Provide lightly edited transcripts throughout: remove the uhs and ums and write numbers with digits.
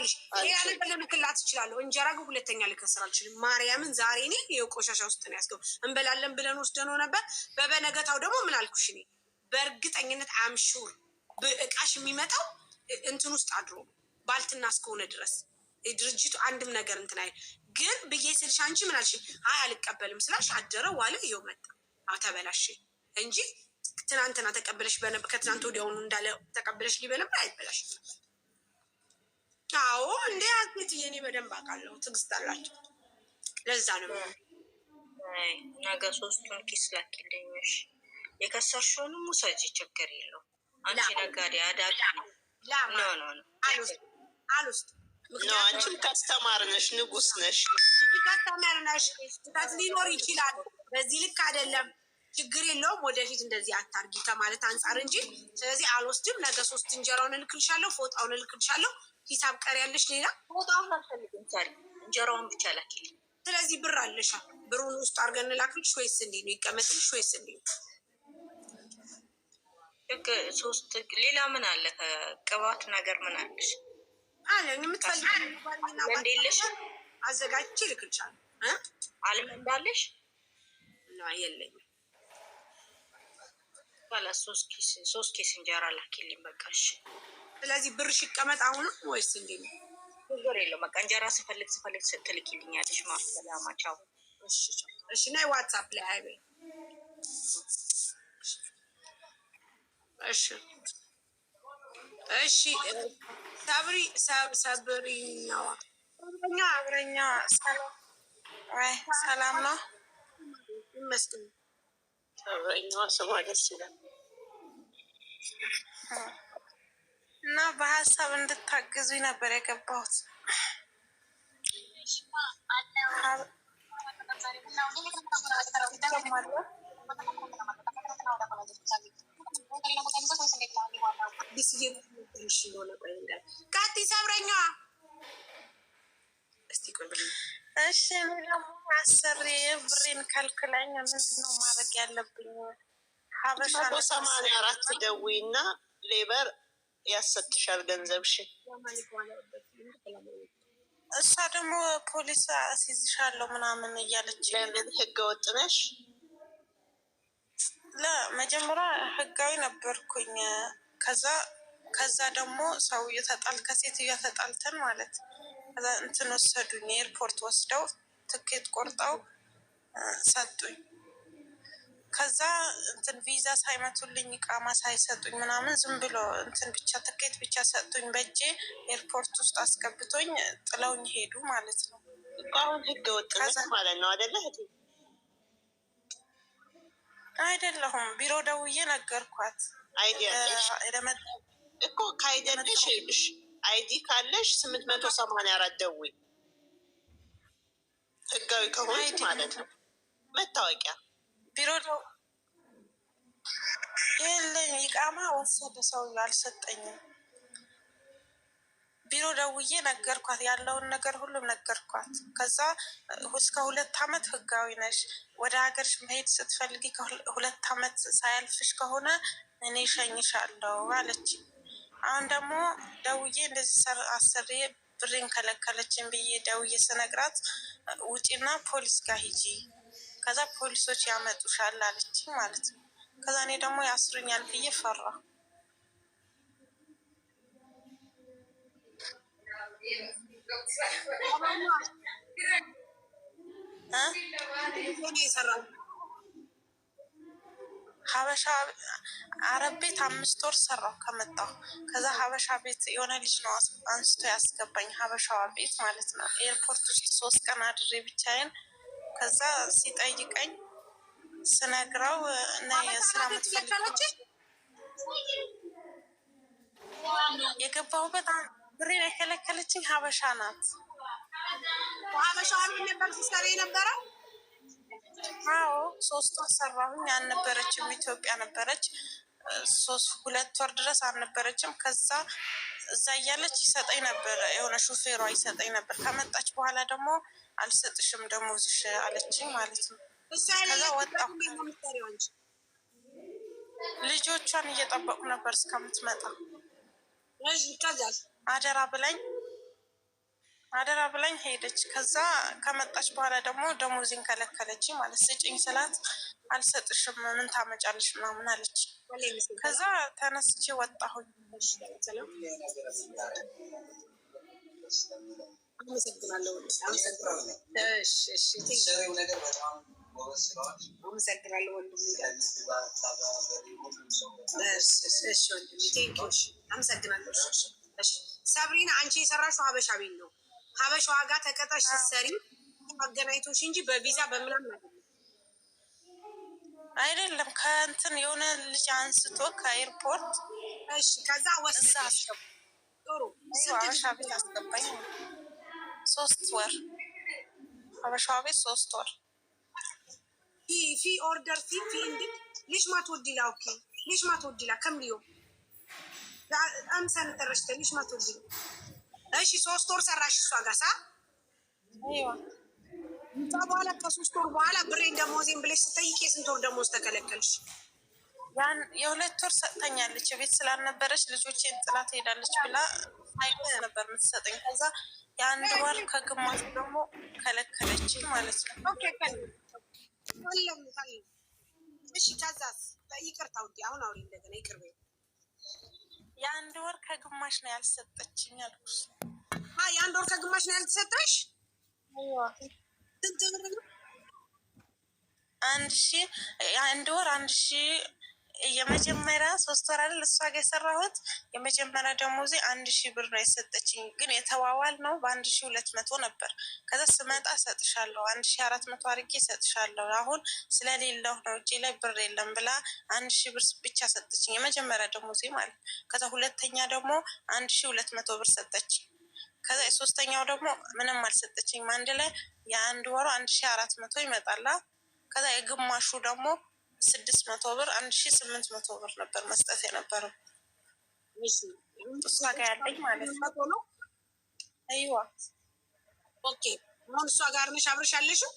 ይኸውልሽ ሌላ ነገር ልክላት እችላለሁ። እንጀራ ግን ሁለተኛ ልከስር አልችልም። ማርያምን ዛሬ እኔ የቆሻሻ ውስጥ ነው ያስገቡ። እንበላለን ብለን ወስደነው ነበር። በበነገታው ደግሞ ምን አልኩሽ እኔ በእርግጠኝነት አምሹር እቃሽ የሚመጣው እንትን ውስጥ አድሮ ባልትና እስከሆነ ድረስ ድርጅቱ አንድም ነገር እንትን አይል። ግን ብዬ ስልሽ አንቺ ምን አልሽ? አይ አልቀበልም ስላሽ አደረ ዋለ ይኸው መጣ ተበላሽ እንጂ ትናንትና ተቀበለሽ ከትናንት ወዲያውኑ እንዳለ ተቀበለሽ ሊበለም አይበላሽ። አዎ እንዴ አትት የኔ በደንብ አውቃለሁ። ትዕግስት አላቸው። ለዛ ነው ነገ 3ቱን ኪስ ላኪልኝሽ። የከሰርሽውንም ውሰጂ ችግር የለው። አንቺ ነጋዴ አዳጊ ነው። አልውስጥ አንቺም ከስተማር ነሽ፣ ንጉስ ነሽ። ከስተማር ነሽ። ስህተት ሊኖር ይችላል። በዚህ ልክ አይደለም። ችግር የለውም። ወደፊት እንደዚህ አታርጊ ከማለት አንጻር እንጂ ስለዚህ አልወስድም። ነገ 3 እንጀራውን እልክልሻለሁ፣ ፎጣውን እልክልሻለሁ። ሂሳብ ቀሪ ያለሽ ሌላ ፎጣውን አልፈልግም። ታሪ እንጀራውን ብቻ ላኪልኝ። ስለዚህ ብር አለሻ። ብሩን ውስጥ አድርገን እንላክልሽ ወይስ እንዴት ነው? ይቀመጥልሽ ወይስ እንዴት ነው? ሌላ ምን አለ? ከቅባት ነገር ምን አለሽ? አለኝ የምትፈልጊው እንደሌለሽ አዘጋጅቼ እልክልሻለሁ። አልመንዳለሽ ነው የለኝም። ባላ 3 ኬስ እንጀራ ላኪልኝ በቃ እሺ። ስለዚህ ብርሽ ይቀመጥ አሁንም ወይስ እንዴት ነው? ችግር የለውም። በቃ እንጀራ ስፈልግ ስትልኪልኛለሽ። ማሰላማ ቻው። እሺ ናይ ዋትስአፕ ላይ አይበ እሺ ሰብሪኛዋ አብረኛ ሰላም ነው ይመስገን። ሰብረኛዋ ስሟ ደስ ይላል እና በሀሳብ እንድታግዙኝ ነበር የገባሁት። ሰብረኛዋ እሺ አሰሪ ብሬን ከልክለኝ ምንድን ነው ማድረግ ያለብኝ? ሀበሻ 84 ደዊና ሌበር ያሰጥሻል ገንዘብሽ። እሷ ደግሞ ፖሊስ አስይዝሻለሁ ምናምን እያለች ለምን ህገ ወጥ ነሽ? ለመጀመሪያ ህጋዊ ነበርኩኝ። ከዛ ደግሞ ሰውዬው ከሴትዮዋ ተጣልተን ማለት ከዛ እንትን ወሰዱኝ፣ ኤርፖርት ወስደው ትኬት ቆርጠው ሰጡኝ። ከዛ እንትን ቪዛ ሳይመቱልኝ እቃማ ሳይሰጡኝ ምናምን ዝም ብሎ እንትን ብቻ ትኬት ብቻ ሰጡኝ በእጄ። ኤርፖርት ውስጥ አስገብቶኝ ጥለውኝ ሄዱ ማለት ነው። አሁን ህገ ወጥ ማለት ነው አይደለ? አይደለሁም። ቢሮ ደውዬ ነገርኳት። እኮ ካይደለሽ ይልሽ አይዲ ካለሽ 884 ደውይ። ህጋዊ ከሆንሽ ማለት ነው። መታወቂያ ቢሮ የለኝ። ይቃማ ወሰደ ሰው አልሰጠኝም። ቢሮ ደውዬ ነገርኳት፣ ያለውን ነገር ሁሉም ነገርኳት። ከዛ እስከ 2 አመት ህጋዊ ነሽ፣ ወደ ሀገርሽ መሄድ ስትፈልጊ ከ2 አመት ሳያልፍሽ ከሆነ እኔ ሸኝሻለሁ አለች። አሁን ደግሞ ደውዬ እንደዚህ አሰሪ ብሬን ከለከለችን ብዬ ደውዬ ስነግራት ውጪና ፖሊስ ጋር ሂጂ፣ ከዛ ፖሊሶች ያመጡሻል አለች ማለት ነው። ከዛ እኔ ደግሞ ያስሩኛል ብዬ ፈራ። ሀበሻ አረብ ቤት 5 ወር ሰራው ከመጣሁ። ከዛ ሀበሻ ቤት የሆነ ልጅ ነው አንስቶ ያስገባኝ፣ ሀበሻዋ ቤት ማለት ነው። ኤርፖርት ውስጥ 3 ቀን አድሬ ብቻዬን። ከዛ ሲጠይቀኝ ስነግረው እና የስራ ምትፈልግ የገባሁበት ብሬን የከለከለችኝ ሀበሻ ናት። ሀበሻ ነበር ሲሰራ የነበረው። አዎ 3 ወር ሰራሁኝ። አልነበረችም፣ ኢትዮጵያ ነበረች። 2 ወር ድረስ አልነበረችም። ከዛ እዛ እያለች ይሰጠኝ ነበር፣ የሆነ ሹፌሯ ይሰጠኝ ነበር። ከመጣች በኋላ ደግሞ አልሰጥሽም ደሞዝሽ አለችኝ ማለት ነው። ከዛ ወጣሁ። ልጆቿን እየጠበቁ ነበር እስከምትመጣ። አደራ ብላኝ አደራ ብላኝ ሄደች። ከዛ ከመጣች በኋላ ደግሞ ደሞዜን ከለከለች ማለት ስጭኝ ስላት አልሰጥሽም ምን ታመጫለሽ ምናምን አለች። ከዛ ተነስቼ ወጣሁኝ። አመሰግናለሁ። ሰብሪና አንቺ የሰራሽው ሀበሻ ቤት ነው። ሀበሻ ዋጋ ተቀጣሽ ስትሰሪ አገናኝቶሽ እንጂ በቪዛ በምናምን አይደለም። ከእንትን የሆነ ልጅ አንስቶ ከኤርፖርት ከዛ ወስዳ ጥሩ ሀበሻ ቤት አስገባኝ። 3 ወር ሀበሻ ቤት 3 ወር ፊ ኦርደር ፊ እንዲ ليش ما تودي له اوكي ليش ما تودي له كم اليوم امس انا درشت ليش ما تودي له እሺ 3 ወር ሰራሽ እሷ ጋር ሳ አይዋ በኋላ ከ3 ወር በኋላ ብሬን ደሞዜን ብለሽ ስጠይቂ የስንት ወር ደሞዝ ተከለከልሽ? ያን የ2 ወር ሰጥታኛለች። ቤት ስላልነበረች ልጆቼን ጥላት ሄዳለች ብላ ሳይቀር ነበር የምትሰጠኝ። ከዛ የ1 ወር ከግማሽ ደግሞ ከለከለች ማለት ነው። ኦኬ እሺ ከዛስ ይቅርታ ውዴ አሁን አውሪ እንደገና ይቅር በይ። የ1 ወር ከግማሽ ነው ያልሰጠችኝ አልኩሽ። የ1 ወር ከግማሽ ነው ያልተሰጠሽ? አይዋ ስንት ብር ነው? 1000 የ1 ወር 1000 የመጀመሪያ 3 ወር አይደል እሷ ጋር የሰራሁት የመጀመሪያ ደሞዜ 1000 ብር ነው የሰጠችኝ። ግን የተዋዋል ነው በ1200 ነበር። ከዛ ስመጣ ሰጥሻለሁ 1400 አድርጌ ሰጥሻለሁ አሁን ስለሌለው ነው እጄ ላይ ብር የለም ብላ 1000 ብር ብቻ ሰጠችኝ የመጀመሪያ ደሞዜ ማለት። ከዛ ሁለተኛ ደግሞ 1200 ብር ሰጠችኝ። ከዛ የሶስተኛው ደግሞ ምንም አልሰጠችኝም። አንድ ላይ የ1 ወሩ 1400 ይመጣላ። ከዛ የግማሹ ደግሞ 600 ብር 1800 ብር ነበር መስጠት የነበረው እሷ ጋር ያለኝ ማለት ነው። አይዋ ኦኬ አሁን እሷ ጋር ነሽ አብረሽ ያለሽው?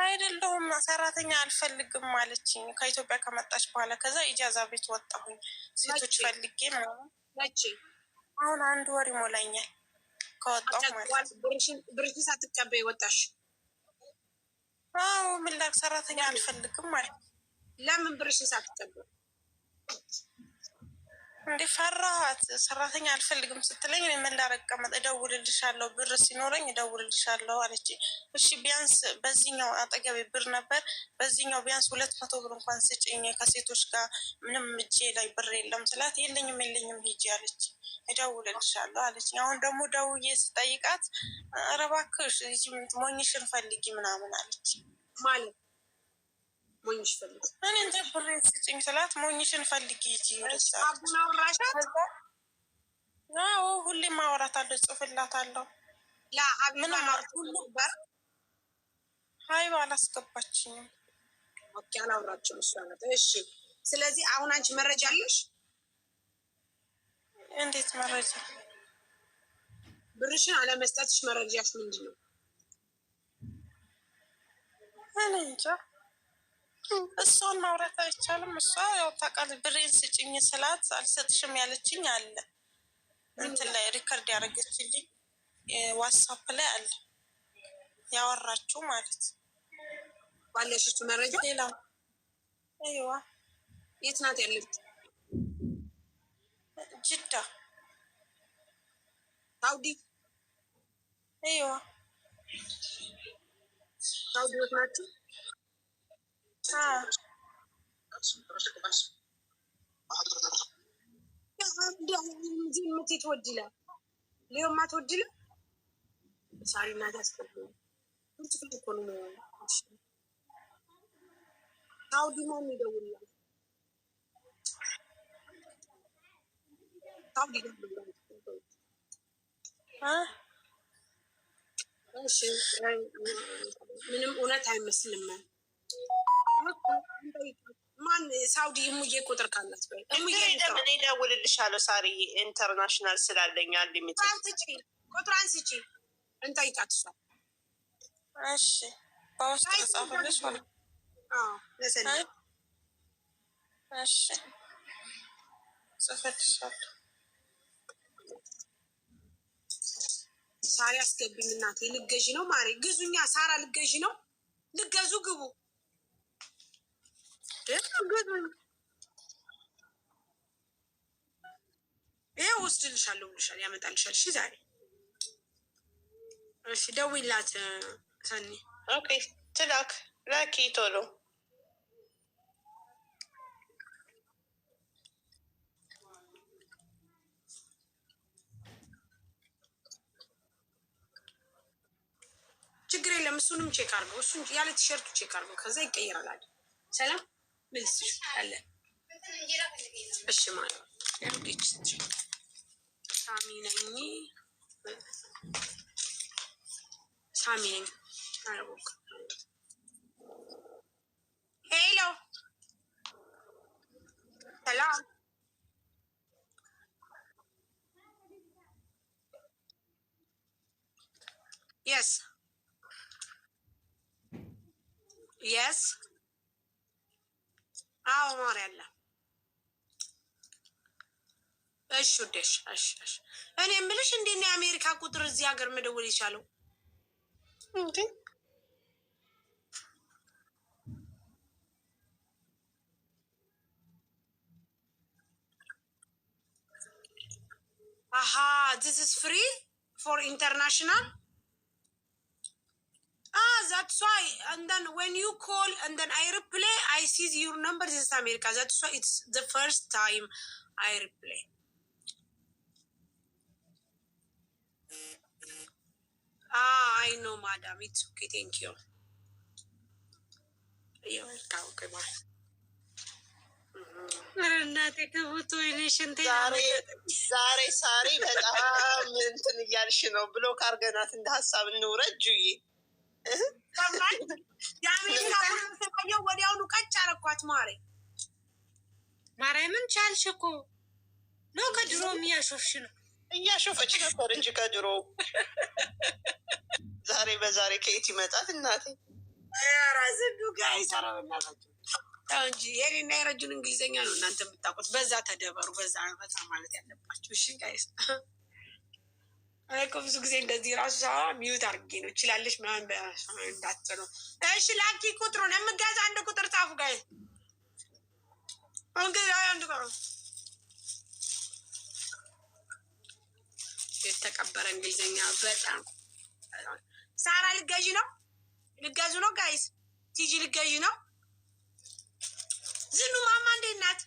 አይደለሁም ሰራተኛ አልፈልግም ማለችኝ ከኢትዮጵያ ከመጣች በኋላ። ከዛ ኢጃዛ ቤት ወጣሁኝ ሴቶች ፈልጌ ምናምን። አሁን 1 ወር ይሞላኛል ከወጣሁ ማለት ነው። ብርሽን ሳትቀበይ ወጣሽ? አዎ ምን ላድርግ ሰራተኛ አልፈልግም ማለት ነው። ለምን ብርሽን ሳትቀበይ? እንዴ ፈራኋት። ሰራተኛ አልፈልግም ስትለኝ ምን ላድርግ ቀመጥ እደውልልሻለሁ ብር ሲኖረኝ እደውልልሻለሁ አለች። እሺ ቢያንስ በዚህኛው አጠገቤ ብር ነበር በዚህኛው ቢያንስ 200 ብር እንኳን ስጭኝ ከሴቶች ጋር ምንም እጄ ላይ ብር የለም ስላት የለኝም ሂጂ አለች። እደውልልሻለሁ አለች። አሁን ደግሞ ደውዬ ስጠይቃት ኧረ እባክሽ ሞኝሽን ፈልጊ ምናምን አለች። ማለት ሞኝሽ ፈልጊ እኔ እንደ ብር ስጭኝ ስላት ሞኝሽን ፈልጊ ሂጂ ወደዛ። አቡና ወራሻት? አዎ ሁሌም አወራታለሁ ጽፍላታለሁ። ላ ሀቢባ ሁሉ በር ሀይባ አላስገባችኝም። ኦኬ አላወራችም እሷ ናት። እሺ ስለዚህ አሁን አንቺ መረጃ አለሽ? እንዴት መረጃ? ብርሽን አለመስጠትሽ መረጃሽ ምንድን ነው? እኔ እንጃ እሷን ማውራት አይቻልም። እሷ ያው ታውቃለች ብሬን ስጭኝ ስላት አልሰጥሽም ያለችኝ አለ እንትን ላይ ሪከርድ ያደረገችልኝ ዋትሳፕ ላይ አለ ያወራችሁ ማለት ባለሽ መረጃ። ሌላ አይዋ የት ናት ያለችው? ጅዳ ሳውዲ። አይዋ ሳውዲዎች ናቸው። ትወድለ ሊሆማ ትወድለ ሳሪ እናት ያስከብሉ ሳውዲ ማን ይደውላል? ሳውዲ ምንም እውነት አይመስልም። ማን ሳውዲ እሙዬ ቁጥር ካላት እሙዬ እኔ እደውልልሻለሁ ሳሪ ኢንተርናሽናል ስላለኝ ሊሚት ቁጥሯን ስጪ እንጠይቃት እሷ። እሺ በውስጥ ተጻፈልሽ ሆነ። እሺ ጽፍልሻለሁ። ሳሪ አስገብኝ እናቴ። ልገዢ ነው ማሬ? ግዙኛ። ሳራ ልገዢ ነው? ልገዙ ግቡ። ይሄ ወስድልሻለሁ ብልሻል፣ ያመጣልሻል። እሺ ዛሬ እሺ፣ ደውይላት ሰኒ። ኦኬ ትላክ ላኪ ቶሎ። ችግር የለም። እሱንም ቼክ አርገው፣ እሱን ያለ ቲሸርቱ ቼክ አርገው፣ ከዛ ይቀየራል አለ። ሰላም ምልስሽ አለ። እሺ ማለት ያርገች ሳሚ ነኝ፣ ሳሚ ነኝ። አረቦክ ሄሎ፣ ሰላም የስ የስ አዎ ማር ያለ። እሺ ወደሽ እሺ እሺ። እኔ የምልሽ እንዴት ነው የአሜሪካ ቁጥር እዚህ ሀገር መደወል የቻለው? እንዴ አሃ this is free for international. That's why. And then when you call and then I replay, I see your number. This is America. That's why it's the first time I replay. I know, madam. It's okay. Thank you. You're welcome. Okay, bye. ዛሬ ሳሪ በጣም እንትን እያልሽ ነው። ብሎክ አድርገናት እንደ ሀሳብ እንውረድ ጁዬ። የአሜሪካ ሰውየው ወዲያውኑ ቀጭ አረኳት። ማርያምን ቻልሽ እኮ ነው። ከድሮም እያሾፍሽ ነው። እያሾፈች ነበር እንጂ ከድሮ። ዛሬ በዛሬ ከየት ይመጣል እናቴ? ራስዱ ጋር ይሰራው እናታቸው እንጂ የኔና የረጁን እንግሊዝኛ ነው እናንተ የምታውቁት። በዛ ተደበሩ፣ በዛ ፈታ ማለት ያለባችሁ። እሺ ጋይስ፣ እኔ እኮ ብዙ ጊዜ እንደዚህ ራሱ ሰዋ ሚዩት አድርጌ ነው ይችላለች ምናምን እንዳትሉ። እሺ ላኪ ቁጥሩን የምገዛ አንድ ቁጥር ጻፉ ጋይስ። እንግዲህ አንድ ቁጥር የተቀበረ እንግሊዝኛ በጣም ሳራ ልገዢ ነው? ልገዙ ነው ጋይስ? ቲጂ ልገዢ ነው? ዝኑ ማማ እንዴት ናት?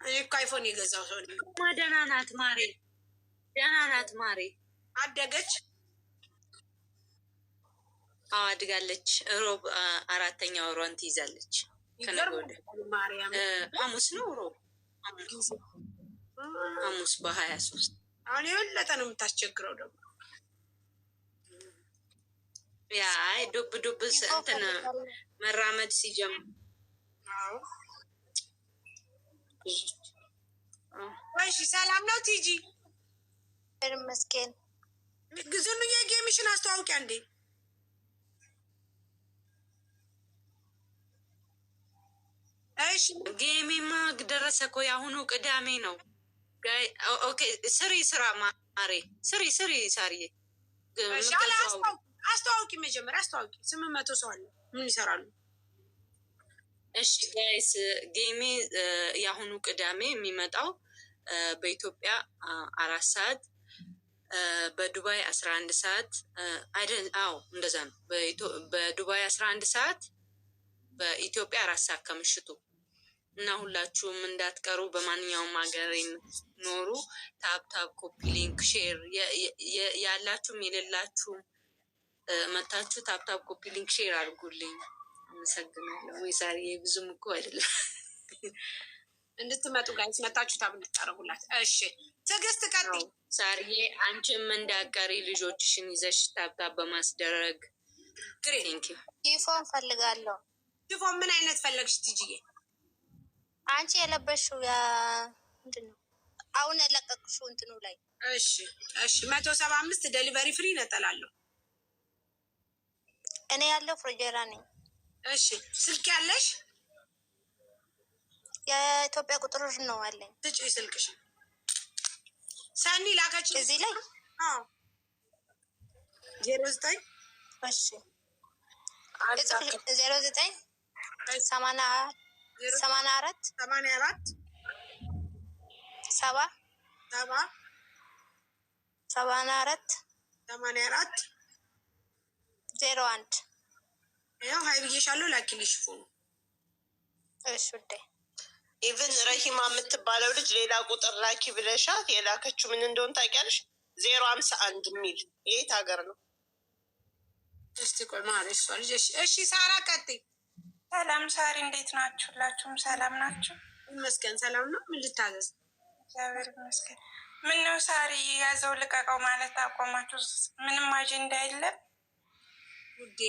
እኔ እኮ አይፎን የገዛው ሰው ነኝ። ደህና ናት ማሬ፣ ደህና ናት ማሬ። አደገች? አዎ አድጋለች። ሮብ 4ኛ ወሯን ትይዛለች። ከነገ ወዲያ ሐሙስ ነው ሮብ ሐሙስ በ23 አሁን የበለጠ ነው የምታስቸግረው ደግሞ። ያ ዱብ ዱብ እንትን መራመድ ሲጀምር። እሺ ሰላም ነው ቲጂ? መስኬን ግዙኑ የጌምሽን አስተዋውቂያ እንዴ። እሺ ጌሜማ ደረሰ እኮ የአሁኑ ቅዳሜ ነው። ኦኬ ስሪ ስራ ማሬ ስሪ ሳሪዬ። አስተዋውቂ መጀመሪያ አስተዋውቂ። 800 ሰው አለ፣ ምን ይሰራሉ? እሺ ጋይስ ጌሜ የአሁኑ ቅዳሜ የሚመጣው በኢትዮጵያ 4 ሰዓት በዱባይ 11 ሰዓት አዎ እንደዛ ነው። በዱባይ 11 ሰዓት በኢትዮጵያ 4 ሰዓት ከምሽቱ እና ሁላችሁም እንዳትቀሩ። በማንኛውም ሀገር የምትኖሩ ታፕታፕ ኮፒ ሊንክ ሼር ያላችሁም የሌላችሁም መታችሁ ታፕታፕ ኮፒ ሊንክ ሼር አድርጉልኝ። አመሰግናለሁ። ወይ ዛሬ ብዙም እኮ አይደለም እንድትመጡ ጋይስ መታችሁ ታብ እንድታረጉላት። እሺ ትዕግስት ቀጥይ። ዛሬ አንቺም እንዳቀሪ ልጆችሽን ይዘሽ ታፕታፕ በማስደረግ ቴንክ ዩ። ዩኒፎርም ፈልጋለሁ። ዩኒፎርም ምን አይነት ፈለግሽ ትጂዬ? አንቺ የለበሽው ምንድን ነው? አሁን ያለቀቅሽው እንትኑ ላይ። እሺ 175 ደሊቨሪ ፍሪ ነጠላለሁ። እኔ ያለው ፍሮጀራ ነኝ። እሺ ስልክ ያለሽ? የኢትዮጵያ ቁጥር ነው አለኝ። ትጪ ስልክሽ ሰኒ ላከች እዚህ ላይ 09 እሺ 09 84 7 84 01 ያው ሀይ ብዬሻለሁ። ላኪልሽ ፎኑ። እሺ ውዴ ኢቭን ረሂማ የምትባለው ልጅ ሌላ ቁጥር ላኪ ብለሻት የላከችው ምን እንደሆነ ታውቂያለሽ? 051 የሚል የት ሀገር ነው? እስቲ ቆይ ማለት እሷ ልጅ። እሺ ሳራ ቀጥይ። ሰላም ሳሪ፣ እንዴት ናችሁ? ሁላችሁም ሰላም ናችሁ? ይመስገን ሰላም ነው። ምን ልታዘዝ? እግዚአብሔር ይመስገን። ምን ነው ሳሪ፣ ያዘው ልቀቀው ማለት አቆማችሁ? ምንም አጀንዳ የለም? ውዴ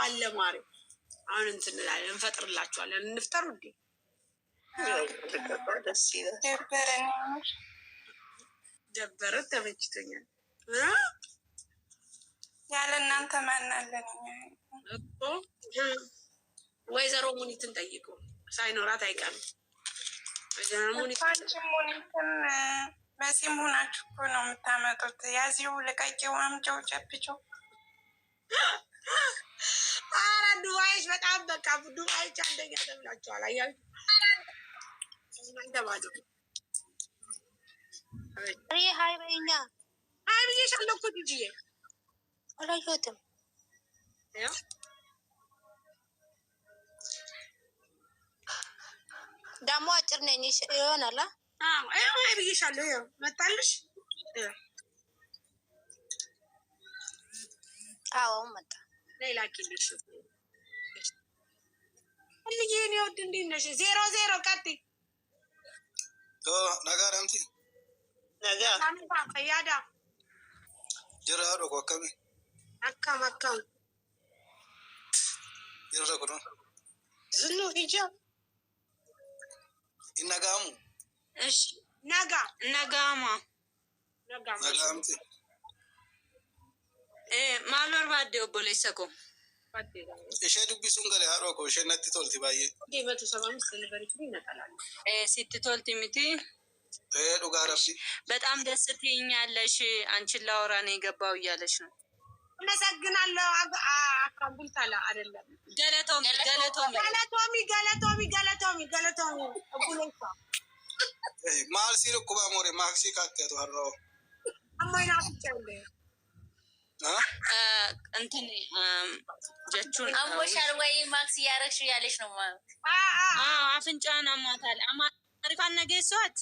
አለ ማሪ። አሁን እንትን እንላለን፣ እንፈጥርላችኋለን። እንፍጠር ውዴ። ደስ ይላል። ደበረን ተመችቶኛል። ያለ እናንተ ማናለን እኮ። ወይዘሮ ሙኒትን ጠይቀው፣ ሳይኖራት አይቀርም። ወይዘሮ ሙኒትም በሲም ሆናችሁ እኮ ነው የምታመጡት። ያዚው ልቀቂው፣ አምጪው፣ ጨብጪው። ኧረ ዱባይሽ በጣም በቃ ዱባይች አንደኛ ተብላችኋል። አያችሁ ተባሉ። ሀይ በይኛ። ሀይ ብዬሻለሁ እኮ ልጅዬ። አላየሁትም። ደግሞ አጭር ነኝ ይሆናል። ሀይ ብዬሻለሁ። ይኸው መጣልሽ። አዎ መጣ። ሌላ ኪልሽ ልጅ እኔ ወድ እንዴት ነሽ? 00 ቀጥይ። ነጋረምቲ ነገ ፈያዳ ጅራዶ ኮከሚ አካም ጅራ ኩዱ ዝኑ ሂጃ ይነጋሙ። እሺ ነጋማ ነጋምቲ ማል በርባዴ ኦቦሌሳ ኮ ishee dubbisuun galee haadhoo koo ishee natti tolti baay'ee. 175 ይነጠላል። ስትቶልቲ ሚቲ dhugaa rabbi በጣም ደስ ትይኛለሽ። አንቺን ላወራ ነው የገባው እያለች ነው። አመሰግናለሁ። አካምቡልታላ አይደለም ገለቶሚ ቡሌሳ maal sii dhukkubaa moore maaksii kaakkeetu har'oo አሞይና ፍጨለ እንትን ጀቹን አሞሻል ወይ ማክስ እያረግሽ ያለሽ ነው ማለት አፍንጫን አማታል። አሪፋን ነገሷት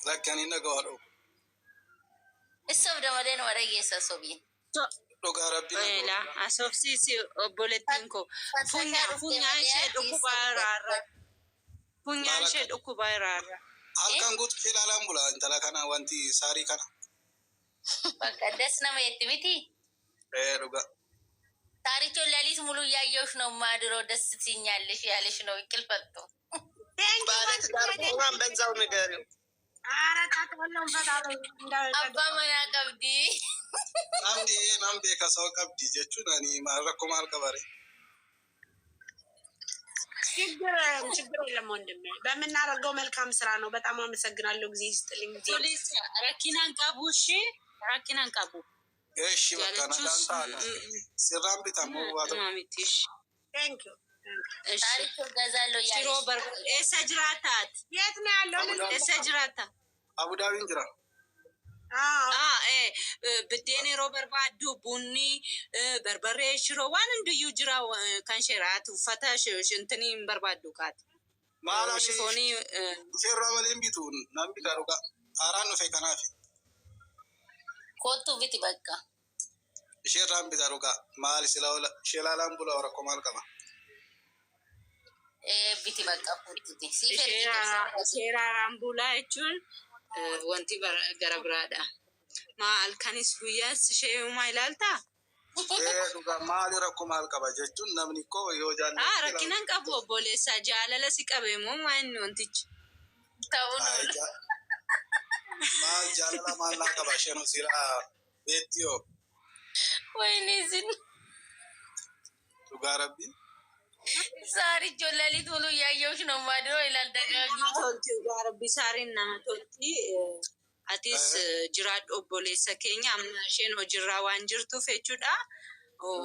lakkani nagawaadho እሰብ ደመደን ወረጌ ሰሶቢ dhugaa rabbi ላ አሶፍሲሲ ኦቦሌቲንኮ ፉኛን ሼ ዱኩባራራ halkan guutu ishee ilaalaan bula intala kana wanti saarii kana በቃ ደስ ነው የትቢቲ dhugaa ታሪቾ ሌሊት ሙሉ እያየሁሽ ነው ማድሮ ደስ ትኛለሽ ያለሽ ነው እንቅልፈቱ ባለት ዳር ሆናን በዛው ንገሪው። አባ መና ቀብዲ namni kasoo qabdi jechuun ani rakkoo maal qabare ችግር የለም ወንድሜ። በምናደርገው መልካም ስራ ነው። በጣም አመሰግናለሁ። ጊዜ ይስጥልኝ። ፖሊስ ረኪናን ቀቡ። እሺ ረኪናን ቀቡ። እሺ በቃ ናንታ ሲራም ቢታሙ ዋቶ ማሚቲሽ ቴንክ ዩ ታሪቾ ገዛለው ሽሮ ያለሽ በር ኤሰጅራታት የት ነው ያለው? ኤሰጅራታ አቡዳቢን ጅራ ብዴን yeroo barbaaddu bunni barbarree shiroo waan hundiyyuu jira kan shiraatu uffata shintanii hin barbaaddu kaati. maala shifoonii isheerraa malee bituun nan bitaa dhugaa haaraan dhufe kanaaf ኮቱ ቢቲ በቃ isheerraan bitaa dhugaa maal sila ola ishee laalaan bula rakkoo maal qaba ቢቲ በቃ ኮቱ ቲ seeraan bulaa jechuun wanti gara biraadha. Maal kanis guyyaas ishee uumaa ilaaltaa? dhugaa maali rakkoo maal qaba jechuun namni koo yoo jaalladhu rakkinaan qabu obboleessaa jaalala si qabe moo maanni wantichi? maal jaalala maal naa qaba isheen siraa beetti yoo ወይኔ ዝን dhugaa rabbi ዛሬ ሌሊት ሙሉ እያየሁሽ ነው ማድሮ ይላል ደጋግሞ Dubbisaariin nama tolti. Atis jiraadhu obboleessa keenya amma isheen hojiirraa waan jirtuuf jechuudha.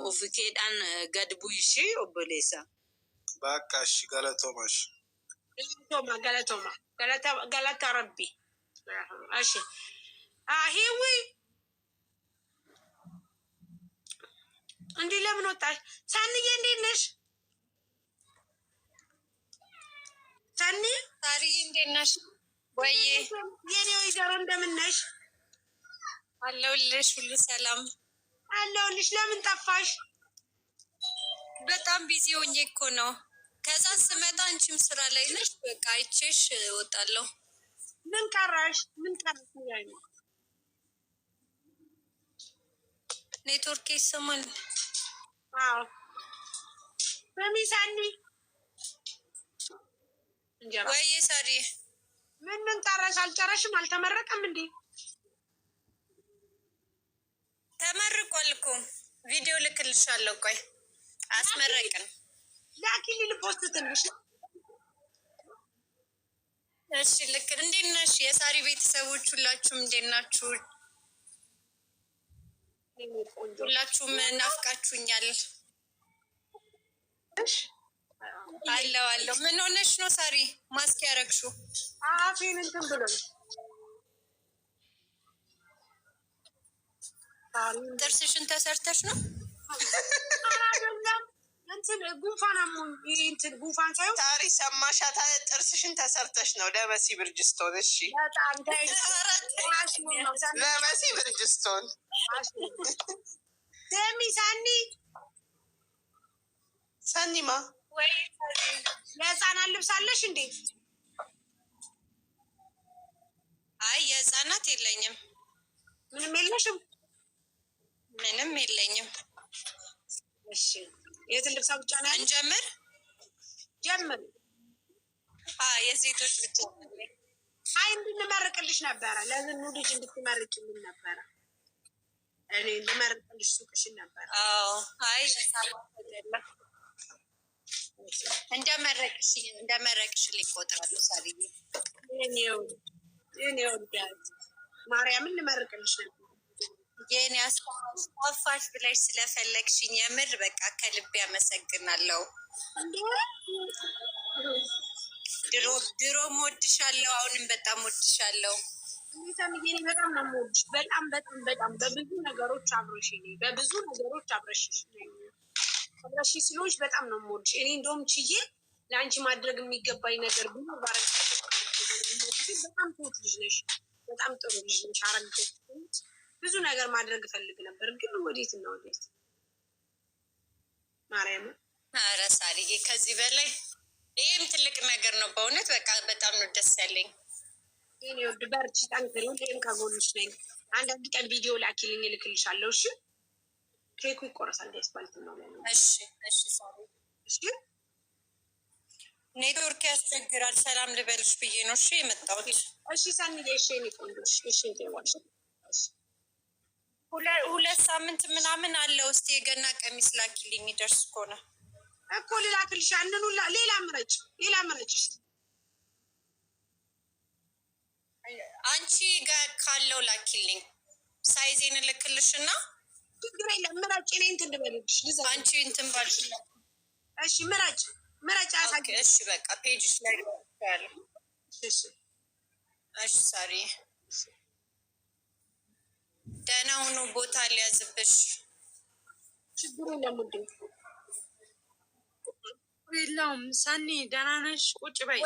Ofi keedhaan gad bu'ishii obboleessa. Bakka ashi galatoomash. Galata Rabbi. Ashi. Hiwi. እንዲህ ለምን ወጣሽ? ሳንዬ እንዴት ነሽ? ሳኒ ሳሪዬ እንዴት ነሽ? ወይዬ የኔ ወይዘሮ እንደምን ነሽ? አለሁልሽ። ሁሉ ሰላም አለሁልሽ። ለምን ጠፋሽ? በጣም ቢዚ ሆኜ እኮ ነው። ከዛ ስመጣ አንቺም ስራ ላይ ነሽ። በቃ አይቼሽ እወጣለሁ። ምን ቀራሽ? ምን ቀራሽ? ኔትወርክ ይሰማል? አዎ በሚሳኒ ወይዬ ሳሪዬ ምን ቀራሽ? አልጨረሽም? አልተመረቀም እንዴ? ተመርቋል እኮ ቪዲዮ ልክልሻለሁ። ቆይ አስመረቅን። ላኪሊ ልፖስት ትንሽ። እሺ ልክ። እንዴት ነሽ? የሳሪ ቤተሰቦች ሁላችሁም እንዴት ናችሁ? ሁላችሁም ናፍቃችሁኛል። አለው። ምን ሆነሽ ነው ሳሪ ማስክ ያረግሽው? አፌን እንትን ብሎኝ ጥርስሽን ተሰርተሽ ነው? እንትን ጉንፋን አሞኝ እንትን ጉንፋን ሳይሆን ታሪ ሰማሻት? ጥርስሽን ተሰርተሽ ነው ለመሲ ብርጅስቶን። እሺ በጣም ለመሲ ብርጅስቶን ደሚ ሰኒማ ወይ የህፃናት ልብስ አለሽ እንዴ? አይ የህፃናት የለኝም። ምንም የለሽም? ምንም የለኝም። እሺ የትልቅ ሰው ብቻ ነው? እንጀምር። ጀምር። የሴቶች ብቻ። አይ እንድንመርቅልሽ ነበረ። ለዝኑ ልጅ እንድትመርቅልን ነበረ። እኔ እንድመርቅልሽ ሱቅሽን ነበረ። አይ እንደመረቅሽልኝ እቆጥራለሁ። ሳሪዬ የኔ ወዳጅ ማርያምን ልመርቅልሽ ነበር። የኔ አስፋፋሽ ብለሽ ስለፈለግሽኝ የምር በቃ ከልቤ አመሰግናለሁ። ድሮም ወድሻለሁ፣ አሁንም በጣም ወድሻለሁ። እኔ በጣም ነው የምወድሽ። በጣም በብዙ ነገሮች አብረሽ ስለሆንሽ በጣም ነው የምወድሽ። እኔ እንደውም ችዬ ለአንቺ ማድረግ የሚገባኝ ነገር ቢኖር ባረግ። በጣም ትሁት ልጅ ነሽ። በጣም ጥሩ ልጅ ነሽ። አረግሽ ብዙ ነገር ማድረግ እፈልግ ነበር፣ ግን ወዴት እና ወዴት ማርያም። ኧረ ሳሪዬ ከዚህ በላይ ይህም ትልቅ ነገር ነው በእውነት። በቃ በጣም ነው ደስ ያለኝ። የኔ ውድ በርቺ፣ ጠንክሪ። ሁሌም ከጎንሽ ነኝ። አንዳንድ ቀን ቪዲዮ ላኪልኝ፣ እልክልሻለሁ። እሺ ኬኩ ይቆረሳል። ያስባልት ነው። እሺ ሳሪ። እሺ ኔትወርክ ያስቸግራል። ሰላም ልበልሽ ብዬ ነው እሺ የመጣሁት። እሺ ሳንዬ። እሺ የኔ ቆንጆ። እሺ ይዋሽ። 2 ሳምንት ምናምን አለው። እስቲ የገና ቀሚስ ላኪልኝ የሚደርስ ከሆነ እኮ ልላክልሽ። ያንኑ ሌላ ምረጭ። አንቺ ጋር ካለው ላኪልኝ። ሳይዜን ልክልሽ እና ችግር የለም ምረጭ። እኔ እንትን ልበልልሽ። አንቺ እንትን ባልሽ። እሺ ምረጭ። እሺ በቃ ፔጅሽ ላይ ያለ። እሺ ሳሪ ደህና ሁኑ። ቦታ ሊያዝብሽ። ችግር የለም ውዴ። የለውም። ሳኒ ደህና ነሽ? ቁጭ በይ።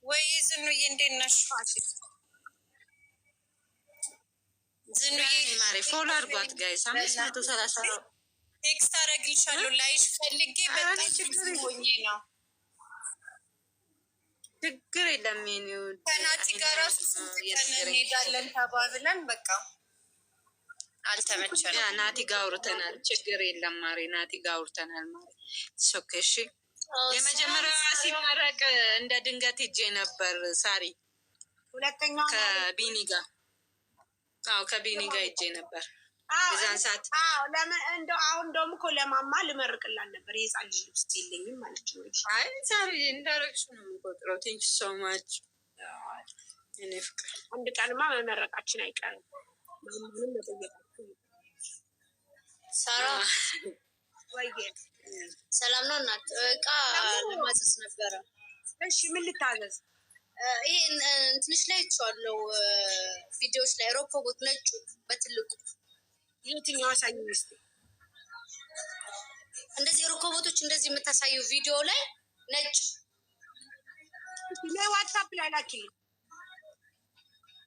ወይ ዝኑዬ እንዴት ነሽ? ዝኑዬ ማሪ ፎሎ አድርጓት ጋይስ። 530 ቴክስት አደርግልሻለሁ። ላይሽ ፈልጌ በጣም ችግር ሆኜ ነው። ችግር የለም። ከናቲ ጋር ራሱ እንሄዳለን ተባብለን በቃ አልተመቸንም። ናቲ ጋር አውርተናል። ችግር የለም ማሪ። ናቲ ጋር አውርተናል ማሪ። ሶኬሽ የመጀመሪያዋ ሲመረቅ እንደ ድንገት ሄጄ ነበር ሳሪ። ሁለተኛው ከቢኒ ጋር ከቢኒ ጋር ሄጄ ነበር የዛን ሰዓት። እንደው አሁን ደግሞ እኮ ለማማ ልመርቅላል ነበር። የህፃን ልጅ ልብስ የለኝም ማለት ነው። አይ ሳሪ እንዳረግሽ ነው የምቆጥረው። ቴንክ ሶ ማች እኔ ፍቅር አንድ ቀንማ መመረቃችን አይቀርም። ምንም መጠየቃችን ሳራ ወይ ሰላም ነው እናት። እቃ ለማዘዝ ነበረ። እሺ ምን ልታዘዝ? ይሄን እንትንሽ ላይ አይቼዋለሁ ቪዲዮዎች ላይ ሮኮቦት ነጩ በትልቁ የትኛው አሳኝ እስቲ። እንደዚህ ሮኮቦቶች እንደዚህ የምታሳዩ ቪዲዮ ላይ ነጭ ዋትሳፕ ላይ ላኪልኝ።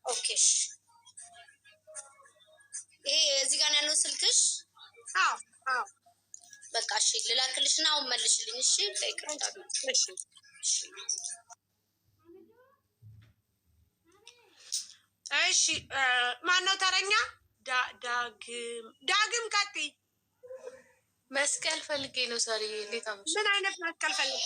ኦኬ ይሄ እዚህ ጋር ያለው ስልክሽ? አዎ አዎ በቃ እሺ ልላክልሽና አሁን መልሽልኝ። እሺ ጠይቅልሻለሁ። እሺ ማነው ተረኛ? ዳግም ቀጥይ። መስቀል ፈልጌ ነው። ሳሪ እንዴት አመሽ? ምን አይነት መስቀል ፈልግ?